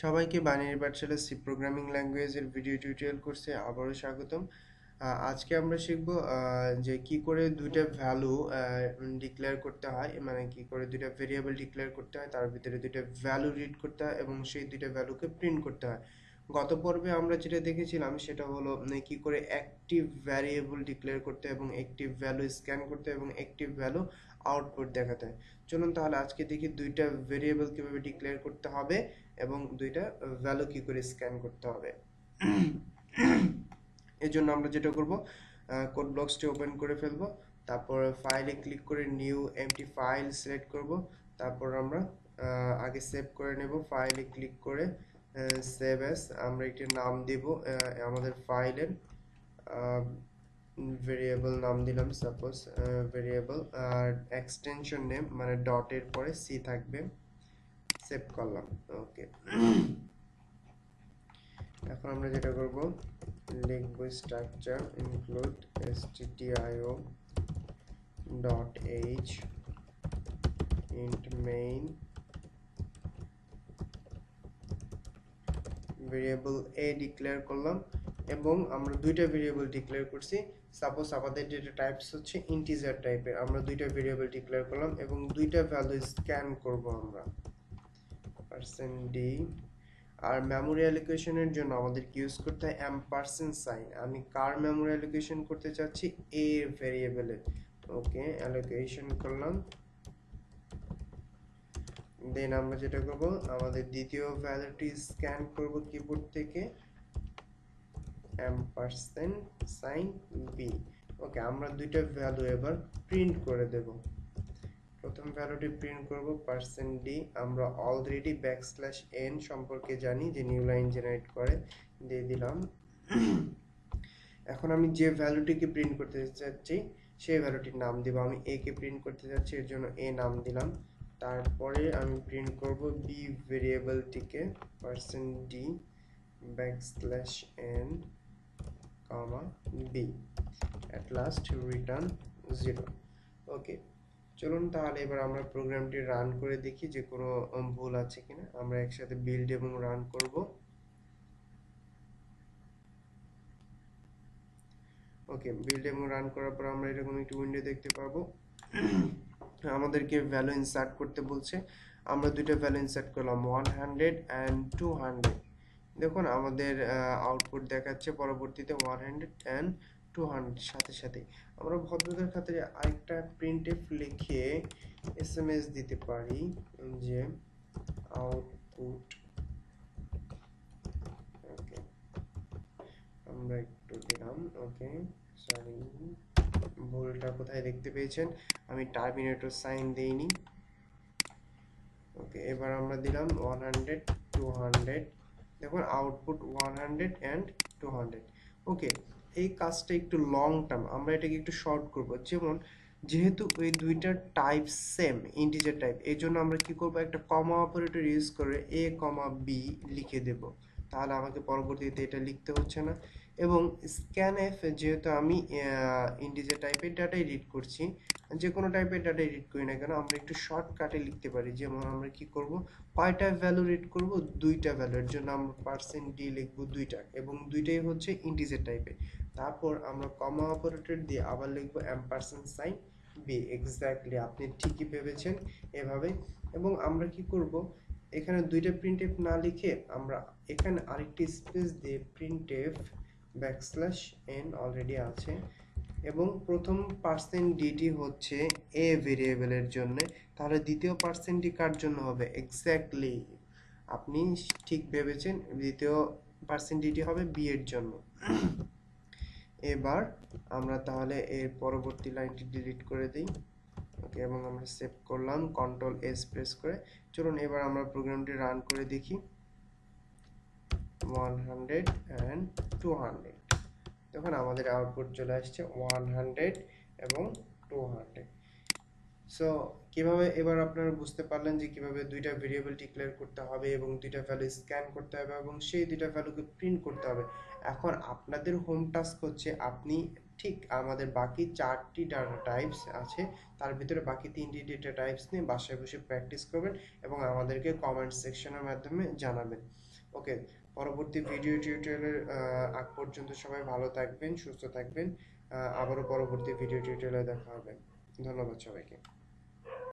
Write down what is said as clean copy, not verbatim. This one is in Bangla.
সবাইকে বানিয়ার পাঠশালা সি প্রোগ্রামিং ল্যাঙ্গুয়েজের ভিডিও টিউটোরিয়াল কোর্সে আবারও স্বাগতম। আজকে আমরা শিখব যে কি করে দুইটা ভ্যালু ডিক্লেয়ার করতে হয়, মানে কি করে দুইটা ভেরিয়েবল ডিক্লেয়ার করতে হয়, তার ভিতরে দুইটা ভ্যালু রিড করতে হয় এবং সেই দুইটা ভ্যালুকে প্রিন্ট করতে হয়। গত পর্বে আমরা যেটা দেখেছিলাম সেটা হলো কি করে অ্যাক্টিভ ভ্যারিয়েবল ডিক্লেয়ার করতে এবং অ্যাক্টিভ ভ্যালু স্ক্যান করতে এবং অ্যাক্টিভ ভ্যালু আউটপুট দেখাতে হয়। চলুন তাহলে আজকে দেখি দুইটা ভেরিয়েবল কিভাবে ডিক্লেয়ার করতে হবে এবং দুইটা ভ্যালু কি করে স্ক্যান করতে হবে। এর জন্য আমরা যেটা করব, কোড ব্লকসটি ওপেন করে ফেলবো, তারপর ফাইলে ক্লিক করে নিউ এমটি ফাইল সিলেক্ট করব, তারপর আমরা আগে সেভ করে নেব। ফাইলে ক্লিক করে সেভ অ্যাজ আমরা একটি নাম দেব আমাদের ফাইলের, ভেরিয়েবল নাম দিলাম, সাপোজ ভেরিয়েবল আর এক্সটেনশন নেম মানে ডটের পরে সি থাকবে, সেভ করলাম। ওকে, এখন আমরা যেটা করব লিখব structure include stdio dot h int main variable a declare করলাম এবং আমরা দুইটা ভেরিয়েবল ডিক্লেয়ার করছি। সাপোজ আমাদের ডেটা টাইপস হচ্ছে ইন্টিজার টাইপের, আমরা দুইটা ভেরিয়েবল ডিক্লেয়ার করলাম এবং দুইটা ভ্যালু স্ক্যান করব আমরা %d। আর মেমোরি অ্যালোকেশনের জন্য আমাদের ইউজ করতে হয় এম্পারসেন্ড সাইন। আমি কার মেমোরি অ্যালোকেশন করতে চাচ্ছি? a ভেরিয়েবলের। ওকে, অ্যালোকেশন করলাম। দেন আমরা যেটা করব, আমাদের দ্বিতীয় ভ্যালুটি স্ক্যান করব কিবোর্ড থেকে, এম্পারসেন্ড সাইন b। ওকে, আমরা দুইটা ভ্যালু এবার প্রিন্ট করে দেব। প্রথম ভ্যালুটি প্রিন্ট করব %d। আমরা অলরেডি n সম্পর্কে জানি যে নিউ লাইন জেনারেট করে, দিয়ে দিলাম। এখন আমি যে ভ্যালুটিকে প্রিন্ট করতে চাচ্ছি সেই ভ্যালুটির নাম দিব। আমি a কে প্রিন্ট করতে যাচ্ছি, এর জন্য a নাম দিলাম। তারপরে আমি প্রিন্ট করব b ভেরিয়েবলটিকে, %d n b, at last return 0। ওকে, চলুন তাহলে এবার আমরা প্রোগ্রামটি রান করে দেখি যে কোনো ভুল আছে কিনা। আমরা একসাথে বিল্ড এবং রান করব। ওকে, বিল্ড এবং রান করার পর আমরা এরকম একটি উইন্ডো দেখতে পাবো। আমাদেরকে ভ্যালু ইনসার্ট করতে বলছে। আমরা দুইটা ভ্যালু ইনসার্ট করলাম, 100 and 200। দেখুন আমাদের আউটপুট দেখাচ্ছে পরবর্তীতে 100 and 200 সাথে সাথে। আমরা ভদ্রতার খাতিরে আরেকটা প্রিন্টএফ লিখে এসএমএস দিতে পারি যে আউটপুট। ওকে, আমরা একটু দিলাম। ওকে, সরি, ভুলটা কোথায় দেখতে পেয়েছেন? আমি টার্মিনেটর সাইন দেইনি। ওকে, এবার আমরা দিলাম 100 200। দেখুন আউটপুট 100 and 200। ওকে, এই কাজটা একটু লং টার্ম, আমরা এটাকে একটু শর্ট করব। যেহেতু ওই দুইটার টাইপ সেম, ইন্টিজার টাইপ, এই জন্য আমরা কি করব, একটা কমা অপারেটর ইউজ করে a, b লিখে দেব, তাহলে আমাকে পরবর্তীতে এটা লিখতে হচ্ছে না। এবং স্ক্যানএফ, যেহেতু আমি ইন্টিজার টাইপের ডাটাই রিড করছি, যে কোনো টাইপের ডাটা রিড করি না কেন, আমরা একটু শর্টকাটে লিখতে পারি। যেমন আমরা কি করব, কয়টা ভ্যালু রিড করব? দুইটা ভ্যালু, এর জন্য আমরা %d লিখব দুইটা, এবং দুইটাই হচ্ছে ইন্টিজার টাইপের। তারপর আমরা কমা অপারেটর দিয়ে আবার লিখব এম্পারসেন্ড সাইন b। এক্স্যাক্টলি, আপনি ঠিকই ভেবেছেন এভাবে। এবং আমরা কি করব, এখানে দুইটা প্রিন্টএফ না লিখে আমরা এখানে আরেকটি স্পেস দিয়ে প্রিন্টএফ n অলরেডি আছে, এবং প্রথম %dt হচ্ছে a ভেরিয়েবলের জন্য, তাহলে দ্বিতীয় %d কার জন্য হবে? এক্স্যাক্টলি, আপনি ঠিক ভেবেছেন, দ্বিতীয় %dt হবে b এর জন্য। এবার আমরা তাহলে এর পরবর্তী লাইনটি ডিলিট করে দিই। ওকে, এবং আমরা সেভ করলাম কন্ট্রোল এস প্রেস করে। চলুন এবার আমরা প্রোগ্রামটি রান করে দেখি। 100 and 200, দেখুন আমাদের আউটপুট চলে আসছে 100 এবং 200। সো কিভাবে, এবার আপনারা বুঝতে পারলেন যে কিভাবে দুইটা ভেরিয়েবল ডিক্লেয়ার করতে হবে এবং দুইটা ভ্যালু স্ক্যান করতে হবে এবং সেই দুইটা ভ্যালুকে প্রিন্ট করতে হবে। এখন আপনাদের হোম টাস্ক হচ্ছে, আপনি ঠিক আমাদের বাকি 4টি ডাটা টাইপস আছে, তার ভিতরে বাকি 3টি ডেটা টাইপস নিয়ে বাসায় বসে প্র্যাকটিস করবেন এবং আমাদেরকে কমেন্ট সেকশনের মাধ্যমে জানাবেন। ওকে, পরবর্তী ভিডিও টিউটোরিয়ালের আগ পর্যন্ত সবাই ভালো থাকবেন, সুস্থ থাকবেন। আবারও পরবর্তী ভিডিও টিউটোরিয়ালে দেখা হবে। ধন্যবাদ সবাইকে।